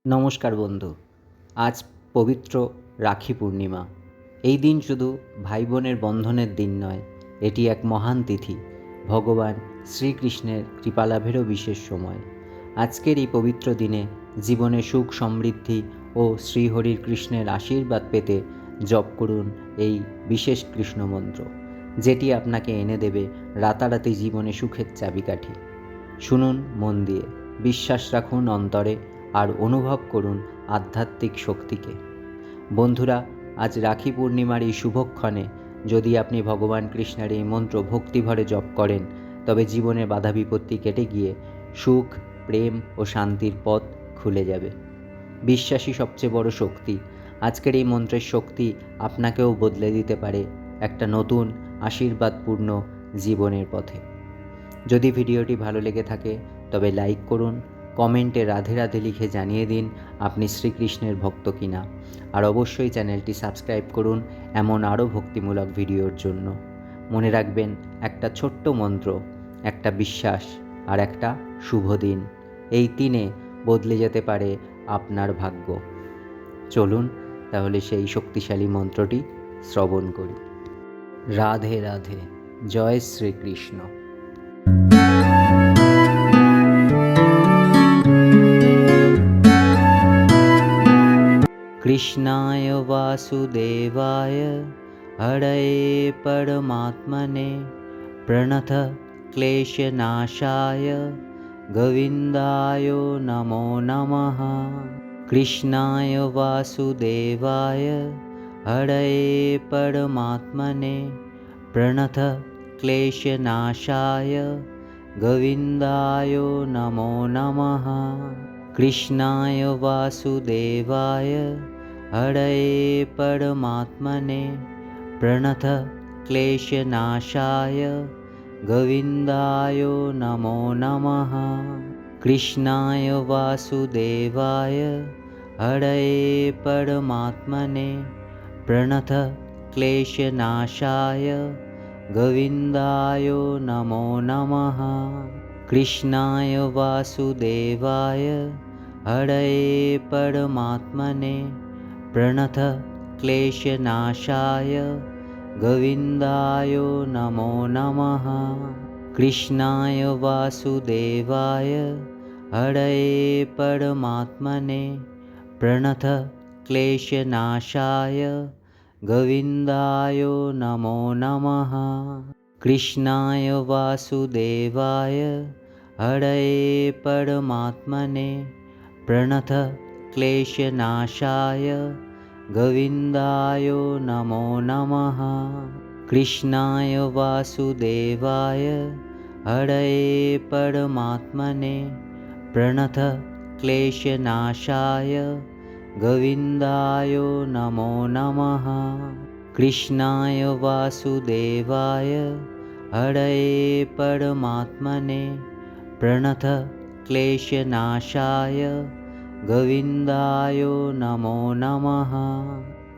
নমস্কার বন্ধু। আজ পবিত্র রাখি পূর্ণিমা। এই দিন শুধু ভাই বোনের বন্ধনের দিন নয়, এটি এক মহান তিথি, ভগবান শ্রীকৃষ্ণের কৃপালাভেরও বিশেষ সময়। আজকের এই পবিত্র দিনে জীবনে সুখ সমৃদ্ধি ও শ্রীহরির কৃষ্ণের আশীর্বাদ পেতে জপ করুন এই বিশেষ কৃষ্ণ মন্ত্র, যেটি আপনাকে এনে দেবে রাতারাতি জীবনে সুখের চাবিকাঠি। শুনুন মন দিয়ে, বিশ্বাস রাখুন অন্তরে, আর অনুভব করুন আধ্যাত্মিক শক্তিকে। বন্ধুরা, আজ রাখি পূর্ণিমার এই শুভক্ষণে যদি আপনি ভগবান কৃষ্ণের এই মন্ত্র ভক্তিভরে জপ করেন, তবে জীবনের বাধা বিপত্তি কেটে গিয়ে সুখ, প্রেম ও শান্তির পথ খুলে যাবে। বিশ্বাসই সবচেয়ে বড় শক্তি। আজকের এই মন্ত্রের শক্তি আপনাকেও বদলে দিতে পারে একটা নতুন আশীর্বাদপূর্ণ জীবনের পথে। যদি ভিডিওটি ভালো লেগে থাকে তবে লাইক করুন, কমেন্টে রাধে রাধে লিখে জানিয়ে দিন আপনি শ্রীকৃষ্ণের ভক্ত কিনা, আর অবশ্যই চ্যানেলটি সাবস্ক্রাইব করুন এমন আরও ভক্তিমূলক ভিডিওর জন্য। মনে রাখবেন, একটা ছোট্ট মন্ত্র, একটা বিশ্বাস আর একটা শুভ দিন, এই তিনে বদলে যেতে পারে আপনার ভাগ্য। চলুন তাহলে সেই শক্তিশালী মন্ত্রটি শ্রবণ করি। রাধে রাধে, জয় শ্রীকৃষ্ণ। कृष्णाय वासुदेवाय हरये परमात्मने प्रणत क्लेशनाशाय गोविन्दाय नमो नमः। कृष्णाय वासुदेवाय हरये परमात्मने प्रणत क्लेशनाशाय गोविन्दाय नमो नमः। कृष्णाय वासुदेवाय हरये परमात्मने प्रणत क्लेशनाशाय गोविन्दाय नमो नमः। कृष्णाय वासुदेवाय हरये परमात्मने प्रणत क्लेशनाशाय गोविन्दाय नमो नमः। कृष्णाय वासुदेवाय हरये परमात्मने प्रणत क्लेशनाशाय गोविन्दाय नमो नमः। कृष्णाय वासुदेवाय हरये परमात्मने प्रणत क्लेशनाशाय गोविन्दाय नमो नमः। कृष्णाय वासुदेवाय हरये परमात्मने प्रणत क्लेशनाशाय गोविन्दाय नमो नमः। कृष्णाय वासुदेवाय हरये परमात्मने प्रणत क्लेशनाशाय गोविन्दाय नमो नमः। कृष्णाय वासुदेवाय हरये परमात्मने प्रणत क्लेशनाशाय गोविन्दाय नमो नमः।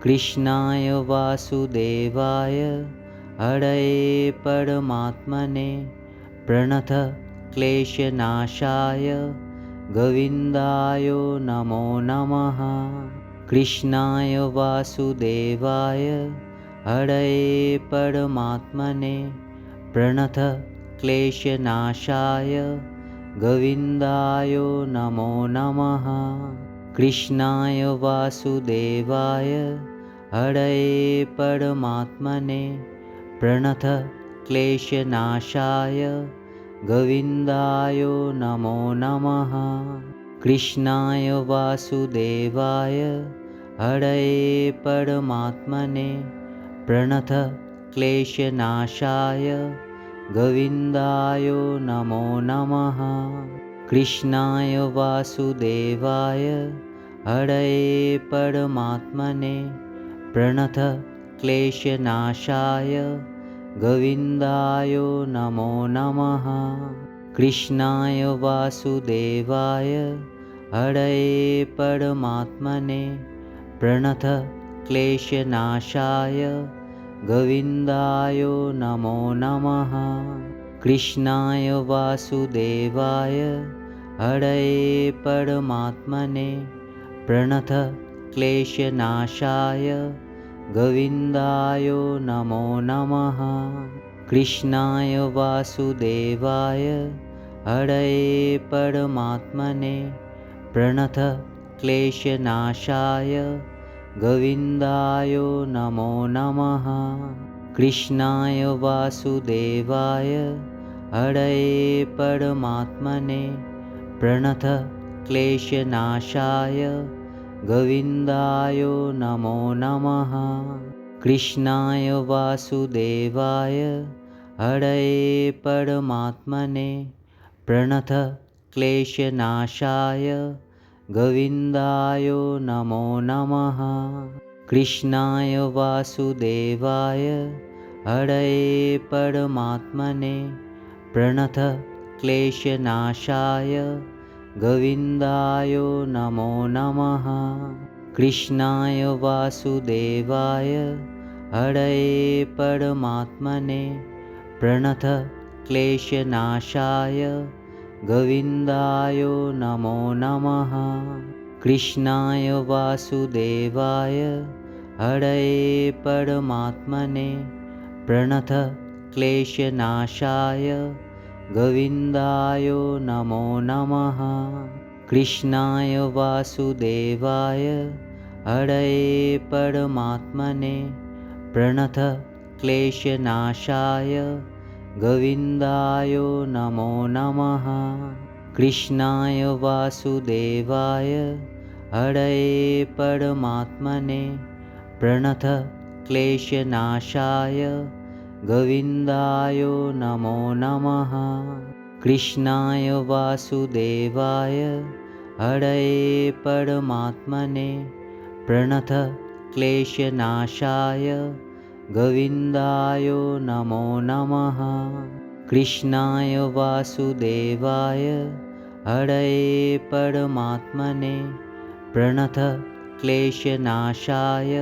कृष्णाय वासुदेवाय हरये परमात्मने प्रणत क्लेशनाशाय गोविन्दाय नमो नमः। कृष्णाय वासुदेवाय हरये परमात्मने प्रणत क्लेशनाशाय गोविन्दाय नमो नमः। कृष्णाय वासुदेवाय हरये परमात्मने प्रणत क्लेशनाशाय गोविन्दाय नमो नमः। कृष्णाय वासुदेवाय हरये परमात्मने प्रणत क्लेशनाशाय गोविन्दाय नमो नमः। कृष्णाय वासुदेवाय हरये परमात्मने प्रणत क्लेशनाशाय गोविन्दाय नमो नमः। कृष्णाय वासुदेवाय हरये परमात्मने प्रणत क्लेशनाशाय गोविन्दाय नमो नमः। कृष्णाय वासुदेवाय हरये परमात्मने प्रणथ क्लेशनाशाय गोविन्दाय नमो नमः। कृष्णाय वासुदेवाय हरये परमात्मने प्रणथ क्लेशनाशाय गोविन्दाय नमो नमः। कृष्णाय वासुदेवाय हरये परमात्मने प्रणथ क्लेशनाशाय गोविन्दाय नमो नमः। कृष्णाय वासुदेवाय हरये परमात्मने प्रणथ क्लेशनाशाय गोविन्दाय नमो नमः। कृष्णाय वासुदेवाय हरये परमात्मने प्रणथ क्लेशनाशाय गोविन्दाय नमो नमः। कृष्णाय वासुदेवाय हरये परमात्मने प्रणथ क्लेशनाशाय गोविन्दाय नमो नमः। कृष्णाय वासुदेवाय हरये परमात्मने प्रणथ क्लेशनाशाय गोविन्दाय नमो नमः। कृष्णाय वासुदेवाय हरये परमात्मने प्रणथ क्लेशनाशाय गोविन्दाय नमो नमः। कृष्णाय वासुदेवाय हरये परमात्मने प्रणथ क्लेशनाशाय गोविन्दाय नमो नमः। कृष्णाय वासुदेवाय हरये परमात्मने प्रणथ क्लेशनाशाय गोविन्दाय नमो नमः। कृष्णाय वासुदेवाय हरये परमात्मने प्रणथ क्लेशनाशाय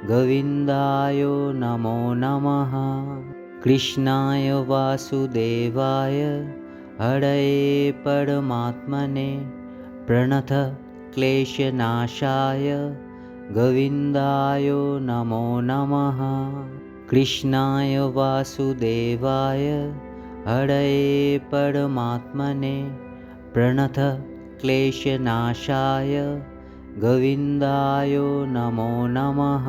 गोविन्दाय नमो नमः। कृष्णाय वासुदेवाय हरये परमात्मने प्रणथ क्लेशनाशाय गोविन्दाय नमो नमः। कृष्णाय वासुदेवाय हरये परमात्मने प्रणथ क्लेशनाशाय गोविन्दाय नमो नमः।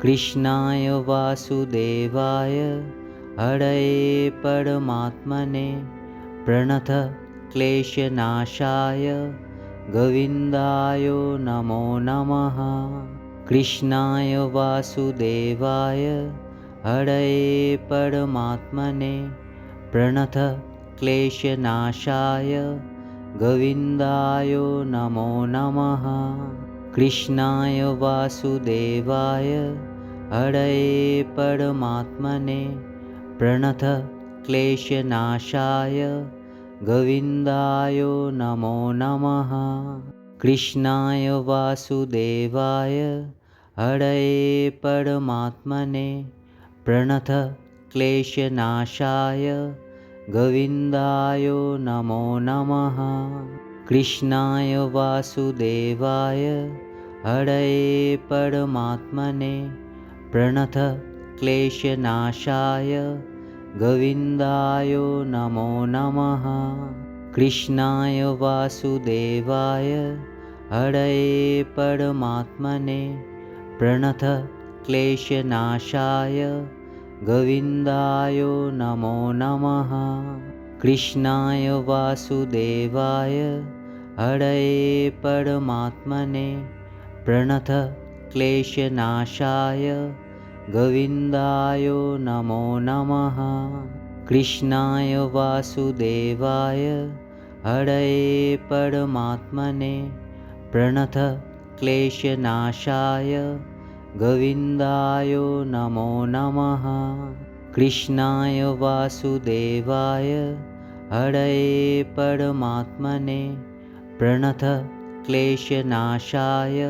कृष्णाय वासुदेवाय हरये परमात्मने प्रणथ क्लेशनाशाय गोविन्दाय नमो नमः। कृष्णाय वासुदेवाय हरये परमात्मने प्रणथ क्लेशनाशाय गोविन्दाय नमो नमः। कृष्णाय वासुदेवाय हरये परमात्मने प्रणथ क्लेशनाशाय गोविन्दाय नमो नमः। कृष्णाय वासुदेवाय हरये परमात्मने प्रणथ क्लेशनाशाय गोविन्दाय नमो नमः। कृष्णाय वासुदेवाय हरये परमात्मने प्रणथ क्लेशनाशाय गोविन्दाय नमो नमः। कृष्णाय वासुदेवाय हरये परमात्मने प्रणथ क्लेशनाशाय गोविन्दाय नमो नमः। कृष्णाय वासुदेवाय हरये परमात्मने प्रणथ क्लेशनाशाय गोविन्दाय नमो नमः। कृष्णाय वासुदेवाय हरये परमात्मने प्रणथ क्लेशनाशाय गोविन्दाय नमो नमः। कृष्णाय वासुदेवाय हरये परमात्मने प्रणथ क्लेशनाशाय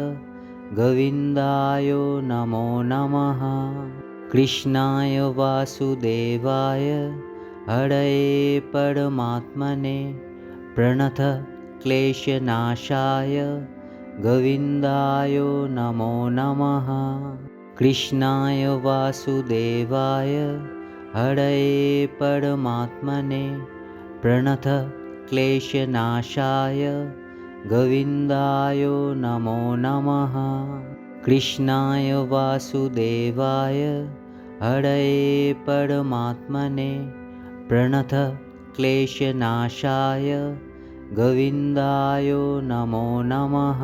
गोविन्दाय नमो नमः। कृष्णाय वासुदेवाय हरये परमात्मने प्रणथ क्लेशनाशाय गोविन्दाय नमो नमः। कृष्णाय वासुदेवाय हरये परमात्मने प्रणतक्लेशनाशाय गोविन्दाय नमो नमः। कृष्णाय वासुदेवाय हरये परमात्मने प्रणतक्लेशनाशाय गोविन्दाय नमो नमः।